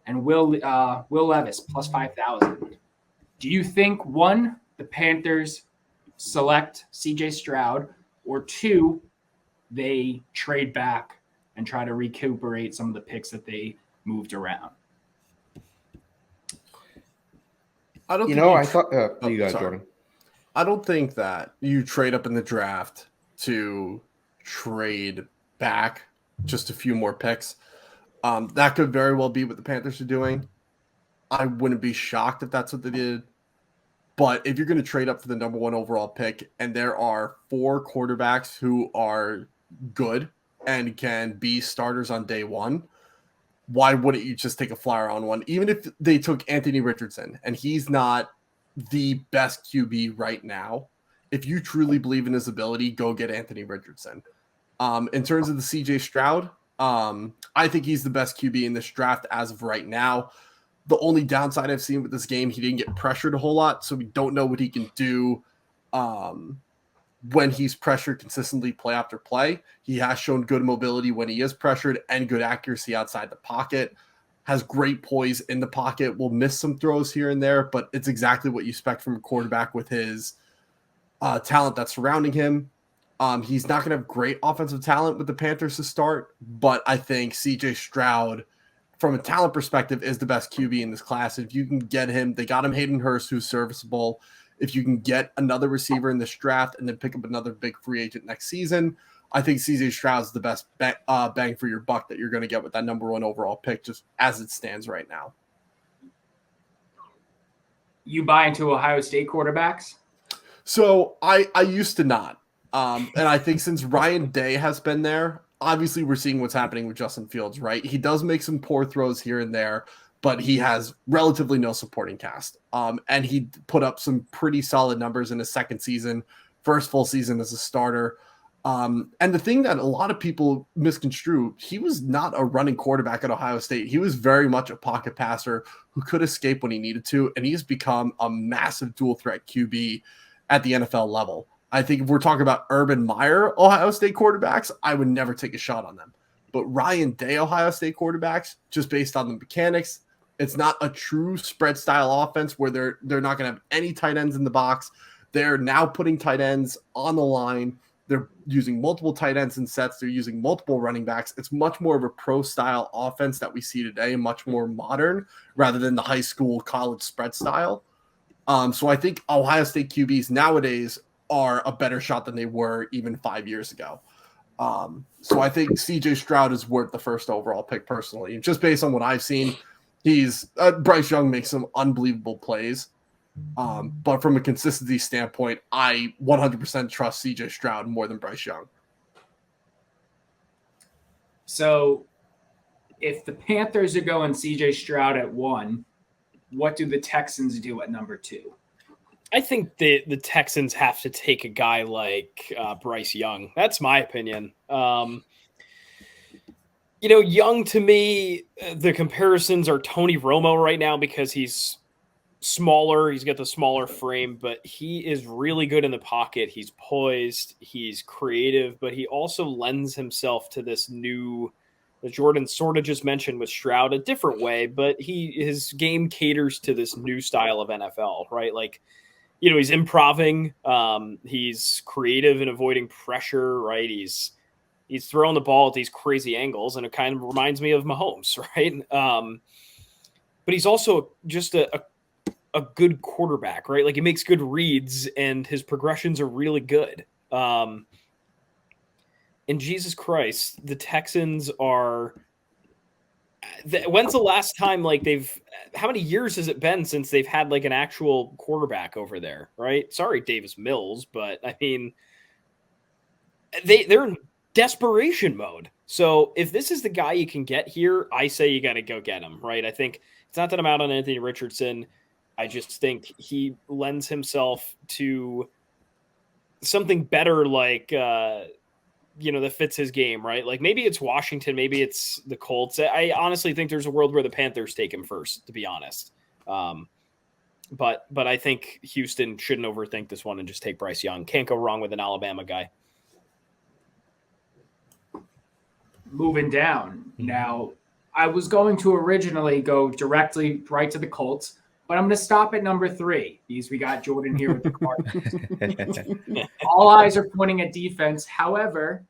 A: and Will Levis plus 5,000. Do you think, 1, the Panthers select CJ Stroud, or 2, they trade back and try to recuperate some of the picks that they moved around?
B: I don't.
C: You got Jordan.
B: I don't think that you trade up in the draft to trade back just a few more picks. That could very well be what the Panthers are doing. I wouldn't be shocked if that's what they did. But if you're going to trade up for the number 1 overall pick, and there are 4 quarterbacks who are good and can be starters on day 1, why wouldn't you just take a flyer on one? Even if they took Anthony Richardson, and he's not the best QB right now, if you truly believe in his ability, go get Anthony Richardson. In terms of the CJ Stroud, I think he's the best QB in this draft as of right now. The only downside I've seen with this game, he didn't get pressured a whole lot, so we don't know what he can do when he's pressured consistently play after play. He has shown good mobility when he is pressured and good accuracy outside the pocket. Has great poise in the pocket, will miss some throws here and there, but it's exactly what you expect from a quarterback with his talent that's surrounding him. He's not going to have great offensive talent with the Panthers to start, but I think CJ Stroud, from a talent perspective, is the best QB in this class. If you can get him, they got him Hayden Hurst, who's serviceable. If you can get another receiver in this draft and then pick up another big free agent next season, I think CJ Stroud is the best bang for your buck that you're going to get with that number 1 overall pick, just as it stands right now.
A: You buy into Ohio State quarterbacks?
B: So I used to not. And I think since Ryan Day has been there, obviously we're seeing what's happening with Justin Fields, right? He does make some poor throws here and there, but he has relatively no supporting cast. And he put up some pretty solid numbers in his second season, first full season as a starter. And the thing that a lot of people misconstrue, he was not a running quarterback at Ohio State. He was very much a pocket passer who could escape when he needed to, and he's become a massive dual threat QB at the NFL level. I think if we're talking about Urban Meyer Ohio State quarterbacks, I would never take a shot on them. But Ryan Day Ohio State quarterbacks, just based on the mechanics, it's not a true spread style offense where they're not going to have any tight ends in the box. They're now putting tight ends on the line. They're using multiple tight ends in sets. They're using multiple running backs. It's much more of a pro-style offense that we see today, much more modern, rather than the high school, college spread style. So I think Ohio State QBs nowadays are a better shot than they were even 5 years ago. So I think CJ Stroud is worth the first overall pick personally. Just based on what I've seen, Bryce Young makes some unbelievable plays, But from a consistency standpoint, I 100% trust CJ Stroud more than Bryce Young.
A: So if the Panthers are going CJ Stroud at 1, what do the Texans do at number 2?
D: I think the Texans have to take a guy like Bryce Young. That's my opinion. Young to me, the comparisons are Tony Romo right now because he's smaller. He's got the smaller frame, but he is really good in the pocket. He's poised. He's creative, but he also lends himself to this new, as Jordan sort of just mentioned with Stroud, a different way, but his game caters to this new style of NFL, right? Like, he's improving. He's creative in avoiding pressure, right? He's throwing the ball at these crazy angles, and it kind of reminds me of Mahomes, right? But he's also just a good quarterback, right? Like, he makes good reads, and his progressions are really good. And Jesus Christ, the Texans are. When's the last time, how many years has it been since they've had an actual quarterback over there, right? Sorry, Davis Mills, but I mean, they're in desperation mode. So if this is the guy you can get here, I say you got to go get him, right? I think it's not that I'm out on Anthony Richardson. I just think he lends himself to something better, that fits his game, right? Like, maybe it's Washington, maybe it's the Colts. I honestly think there's a world where the Panthers take him first, to be honest. But I think Houston shouldn't overthink this one and just take Bryce Young. Can't go wrong with an Alabama guy.
A: Moving down. Now, I was going to originally go directly right to the Colts, but I'm going to stop at number 3 because we got Jordan here with the Cardinals. All eyes are pointing at defense. However,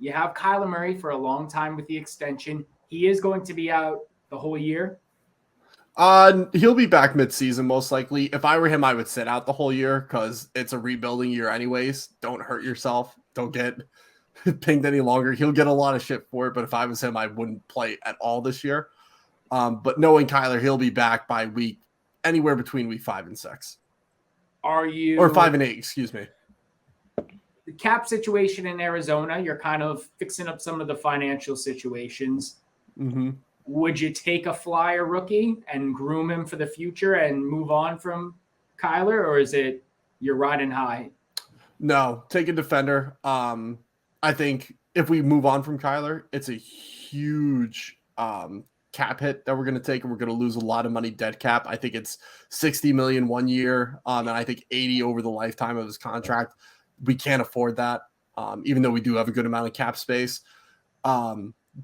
A: you have Kyler Murray for a long time with the extension. He is going to be out the whole year.
B: He'll be back mid-season most likely. If I were him, I would sit out the whole year because it's a rebuilding year anyways. Don't hurt yourself. Don't get pinged any longer. He'll get a lot of shit for it, but if I was him, I wouldn't play at all this year. But knowing Kyler, he'll be back by anywhere between week 5 and 6.
A: Are you
B: or 5 and 8? Excuse me.
A: The cap situation in Arizona, you're kind of fixing up some of the financial situations.
B: Mm-hmm.
A: Would you take a flyer rookie and groom him for the future and move on from Kyler, or is it you're riding high?
B: No, take a defender. I think if we move on from Kyler, it's a huge cap hit that we're going to take, and we're going to lose a lot of money dead cap. I think it's $60 million 1 year, and I think 80 over the lifetime of his contract. We can't afford that, even though we do have a good amount of cap space.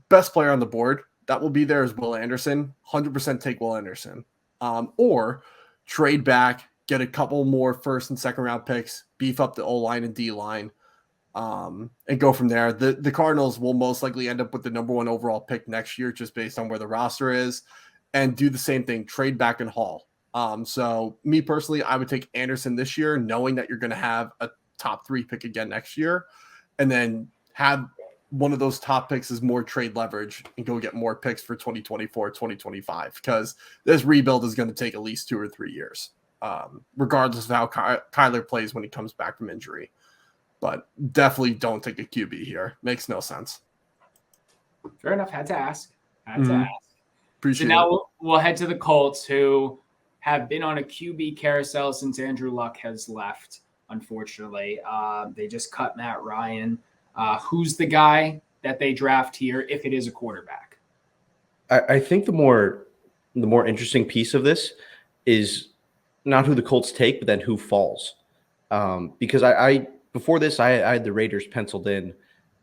B: Best player on the board that will be there is Will Anderson. 100% take Will Anderson. Or trade back, get a couple more first and second round picks, beef up the O-line and D-line, and go from there. The Cardinals will most likely end up with the number 1 overall pick next year, just based on where the roster is, and do the same thing, trade back and haul. So me personally, I would take Anderson this year, knowing that you're going to have a top 3 pick again next year, and then have one of those top picks as more trade leverage and go get more picks for 2024, 2025, because this rebuild is going to take at least 2 or 3 years, regardless of how Kyler plays when he comes back from injury. But definitely don't take a QB here. Makes no sense.
A: Fair enough. Had to ask.
B: Appreciate
A: it. So now we'll head to the Colts, who have been on a QB carousel since Andrew Luck has left, unfortunately. They just cut Matt Ryan. Who's the guy that they draft here if it is a quarterback?
C: I think the more interesting piece of this is not who the Colts take, but then who falls. Because I before this, I had the Raiders penciled in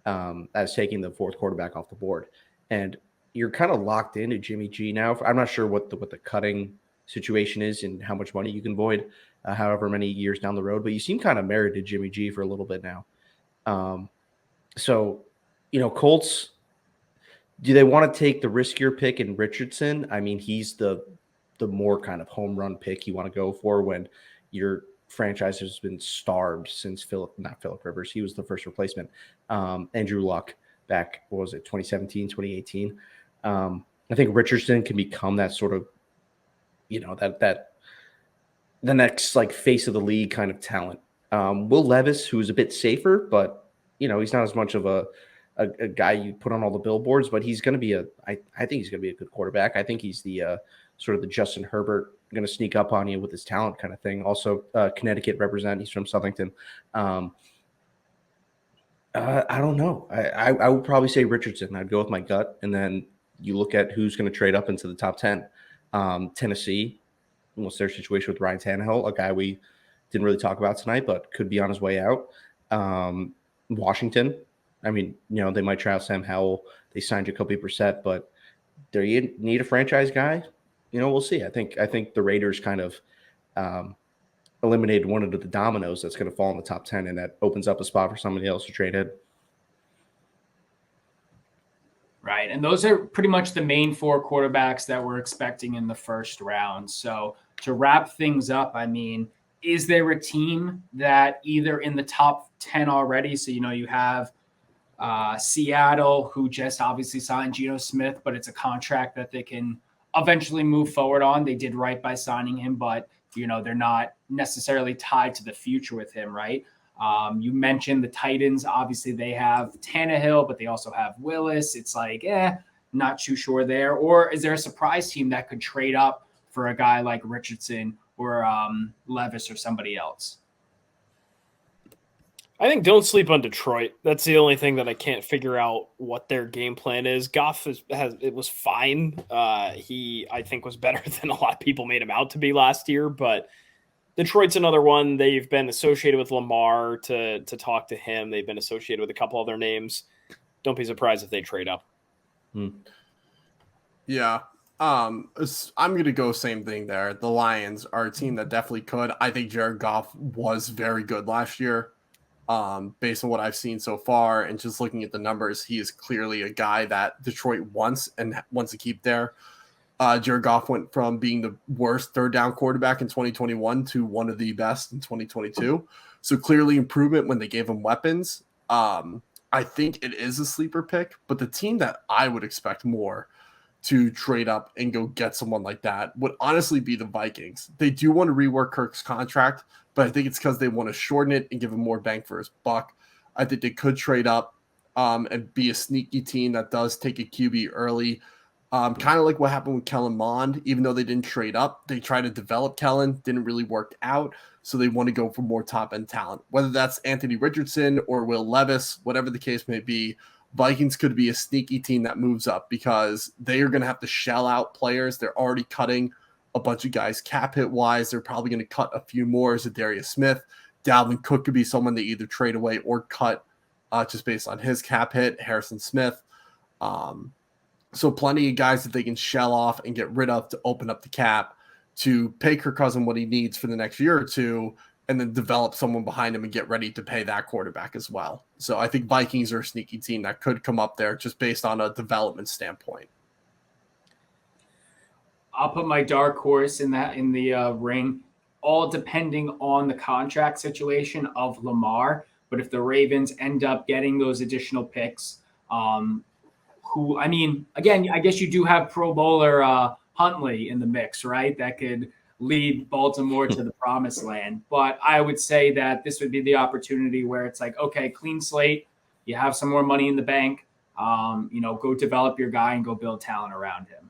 C: as taking the 4th quarterback off the board. And you're kind of locked into Jimmy G now. I'm not sure what the cutting situation is and how much money you can void however many years down the road, but you seem kind of married to Jimmy G for a little bit now. So, Colts, do they want to take the riskier pick in Richardson? I mean, he's the more kind of home run pick you want to go for when your franchise has been starved since not Phillip Rivers. He was the first replacement. Andrew Luck back, 2017, 2018. I think Richardson can become that sort of, that the next like face of the league kind of talent. Will Levis, who's a bit safer, but he's not as much of a guy you put on all the billboards, but he's going to be I think he's going to be a good quarterback. I think he's the sort of the Justin Herbert, going to sneak up on you with his talent kind of thing. Also, Connecticut represent. He's from Southington. I don't know. I would probably say Richardson. I'd go with my gut, and then you look at who's going to trade up into the top 10. Tennessee, what's their situation with Ryan Tannehill, a guy we didn't really talk about tonight, but could be on his way out. Washington, I mean, they might try out Sam Howell. They signed Jacoby Brissett, but do you need a franchise guy? We'll see. I think the Raiders kind of eliminated one of the dominoes that's going to fall in the top 10, and that opens up a spot for somebody else to trade in.
A: Right. And those are pretty much the main 4 quarterbacks that we're expecting in the first round. So to wrap things up, I mean, is there a team that either in the top 10 already? So, you have Seattle, who just obviously signed Geno Smith, but it's a contract that they can eventually move forward on. They did right by signing him, but, they're not necessarily tied to the future with him, right? You mentioned the Titans. Obviously, they have Tannehill, but they also have Willis. It's like, not too sure there. Or is there a surprise team that could trade up for a guy like Richardson or Levis or somebody else?
D: I think don't sleep on Detroit. That's the only thing that I can't figure out what their game plan is. Goff it was fine. He, I think, was better than a lot of people made him out to be last year, but Detroit's another one. They've been associated with Lamar to talk to him. They've been associated with a couple other names. Don't be surprised if they trade up.
B: Yeah. I'm going to go same thing there. The Lions are a team that definitely could. I think Jared Goff was very good last year. Based on what I've seen so far and just looking at the numbers, he is clearly a guy that Detroit wants and wants to keep there. Jared Goff went from being the worst third down quarterback in 2021 to one of the best in 2022. So clearly improvement when they gave him weapons. I think it is a sleeper pick, but the team that I would expect more to trade up and go get someone like that would honestly be the Vikings. They do want to rework Kirk's contract, but I think it's because they want to shorten it and give him more bang for his buck. I think they could trade up and be a sneaky team that does take a QB early. Kind of like what happened with Kellen Mond. Even though they didn't trade up, they tried to develop Kellen, didn't really work out, so they want to go for more top-end talent. Whether that's Anthony Richardson or Will Levis, whatever the case may be, Vikings could be a sneaky team that moves up because they are going to have to shell out players. They're already cutting a bunch of guys cap hit wise. They're probably going to cut a few more as a Darius Smith. Dalvin Cook could be someone they either trade away or cut just based on his cap hit. Harrison Smith. So plenty of guys that they can shell off and get rid of to open up the cap to pay Kirk Cousins what he needs for the next year or two, and then develop someone behind him and get ready to pay that quarterback as well. So I think Vikings are a sneaky team that could come up there just based on a development standpoint.
A: I'll put my dark horse in the ring, all depending on the contract situation of Lamar. But if the Ravens end up getting those additional picks, who, I mean, again, I guess you do have Pro Bowler Huntley in the mix, right? That could lead Baltimore to the promised land. But I would say that this would be the opportunity where it's like, okay, clean slate. You have some more money in the bank. Go develop your guy and go build talent around him.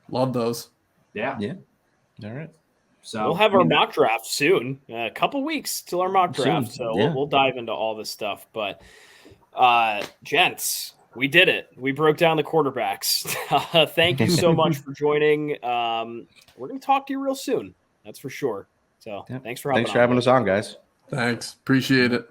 B: Love those.
A: Yeah.
C: All right.
A: So
D: we'll have our mock draft soon. A couple weeks till our mock draft. So we'll dive into all this stuff. But gents, we did it. We broke down the quarterbacks. Thank you so much for joining. We're going to talk to you real soon. That's for sure. So thanks for having
C: us on, guys.
B: Thanks. Appreciate it.